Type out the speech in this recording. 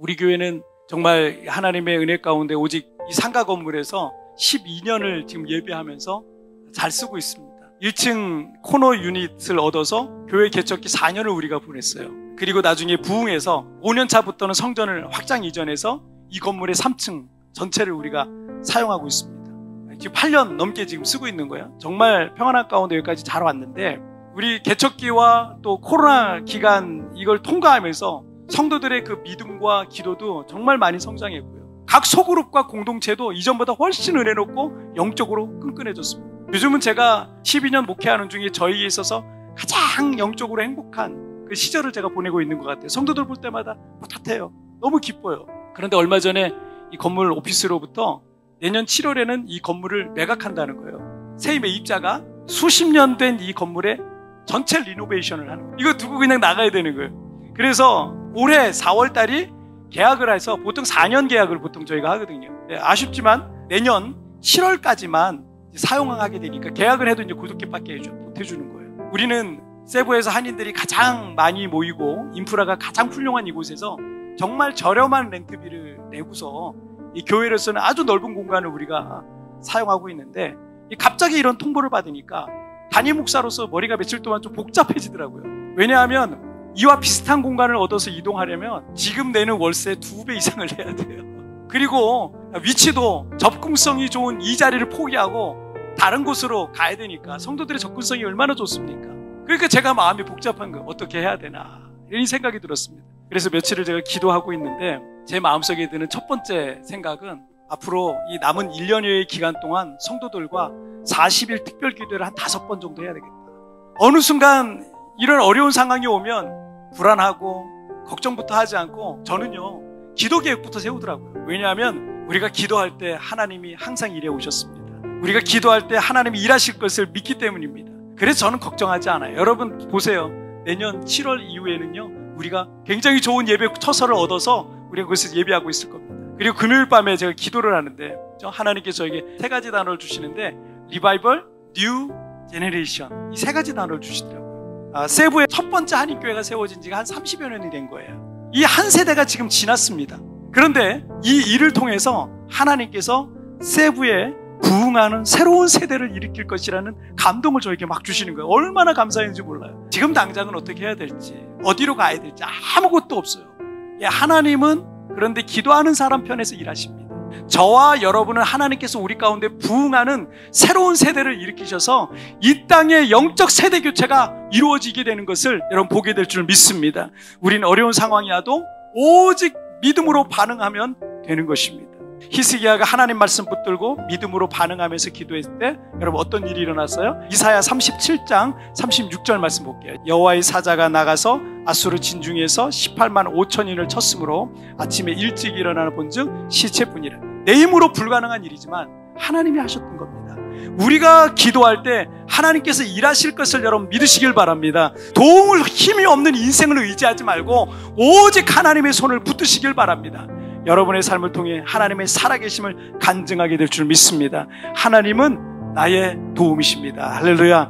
우리 교회는 정말 하나님의 은혜 가운데 오직 이 상가 건물에서 12년을 지금 예배하면서 잘 쓰고 있습니다. 1층 코너 유닛을 얻어서 교회 개척기 4년을 우리가 보냈어요. 그리고 나중에 부흥해서 5년 차부터는 성전을 확장 이전해서 이 건물의 3층 전체를 우리가 사용하고 있습니다. 지금 8년 넘게 지금 쓰고 있는 거예요. 정말 평안한 가운데 여기까지 잘 왔는데, 우리 개척기와 또 코로나 기간 이걸 통과하면서 성도들의 그 믿음과 기도도 정말 많이 성장했고요. 각 소그룹과 공동체도 이전보다 훨씬 은혜롭고 영적으로 끈끈해졌습니다. 요즘은 제가 12년 목회하는 중에 저희에 있어서 가장 영적으로 행복한 그 시절을 제가 보내고 있는 것 같아요. 성도들 볼 때마다 뿌듯해요. 너무 기뻐요. 그런데 얼마 전에 이 건물 오피스로부터 내년 7월에는 이 건물을 매각한다는 거예요. 새 매입자가 수십 년 된 이 건물에 전체 리노베이션을 하는 거예요. 이거 두고 그냥 나가야 되는 거예요. 그래서 올해 4월 달이 계약을 해서 보통 4년 계약을 보통 저희가 하거든요. 네, 아쉽지만 내년 7월까지만 사용하게 되니까 계약을 해도 이제 고독기밖에 못 해주는 거예요. 우리는 세부에서 한인들이 가장 많이 모이고 인프라가 가장 훌륭한 이곳에서 정말 저렴한 렌트비를 내고서 이 교회로서는 아주 넓은 공간을 우리가 사용하고 있는데, 갑자기 이런 통보를 받으니까 담임 목사로서 머리가 며칠 동안 좀 복잡해지더라고요. 왜냐하면 이와 비슷한 공간을 얻어서 이동하려면 지금 내는 월세 2배 이상을 내야 돼요. 그리고 위치도 접근성이 좋은 이 자리를 포기하고 다른 곳으로 가야 되니까 성도들의 접근성이 얼마나 좋습니까? 그러니까 제가 마음이 복잡한 거예요. 어떻게 해야 되나 이런 생각이 들었습니다. 그래서 며칠을 제가 기도하고 있는데, 제 마음속에 드는 첫 번째 생각은 앞으로 이 남은 1년여의 기간 동안 성도들과 40일 특별 기도를 한 5번 정도 해야 되겠다. 어느 순간 이런 어려운 상황이 오면 불안하고 걱정부터 하지 않고 저는요, 기도 계획부터 세우더라고요. 왜냐하면 우리가 기도할 때 하나님이 항상 일해 오셨습니다. 우리가 기도할 때 하나님이 일하실 것을 믿기 때문입니다. 그래서 저는 걱정하지 않아요. 여러분 보세요. 내년 7월 이후에는요, 우리가 굉장히 좋은 예배 처서를 얻어서 우리가 그것을 예배하고 있을 겁니다. 그리고 금요일 밤에 제가 기도를 하는데 하나님께서 저에게 3가지 단어를 주시는데, 리바이벌, 뉴 제너레이션, 이 3가지 단어를 주시더라고요. 세부의 첫 번째 한인교회가 세워진 지가 한 30여 년이 된 거예요. 이 한 세대가 지금 지났습니다. 그런데 이 일을 통해서 하나님께서 세부에 부흥하는 새로운 세대를 일으킬 것이라는 감동을 저에게 막 주시는 거예요. 얼마나 감사했는지 몰라요. 지금 당장은 어떻게 해야 될지, 어디로 가야 될지 아무것도 없어요. 하나님은 그런데 기도하는 사람 편에서 일하십니다. 저와 여러분은 하나님께서 우리 가운데 부흥하는 새로운 세대를 일으키셔서 이 땅의 영적 세대 교체가 이루어지게 되는 것을 여러분 보게 될 줄 믿습니다. 우리는 어려운 상황이 와도 오직 믿음으로 반응하면 되는 것입니다. 히스기야가 하나님 말씀 붙들고 믿음으로 반응하면서 기도했을 때 여러분 어떤 일이 일어났어요? 이사야 37장 36절 말씀 볼게요. 여호와의 사자가 나가서 아수르 진중에서 18만 5천인을 쳤으므로 아침에 일찍 일어나는 본즉 시체뿐이라. 내 힘으로 불가능한 일이지만 하나님이 하셨던 겁니다. 우리가 기도할 때 하나님께서 일하실 것을 여러분 믿으시길 바랍니다. 도움을 힘이 없는 인생을 의지하지 말고 오직 하나님의 손을 붙드시길 바랍니다. 여러분의 삶을 통해 하나님의 살아계심을 간증하게 될 줄 믿습니다. 하나님은 나의 도움이십니다. 할렐루야.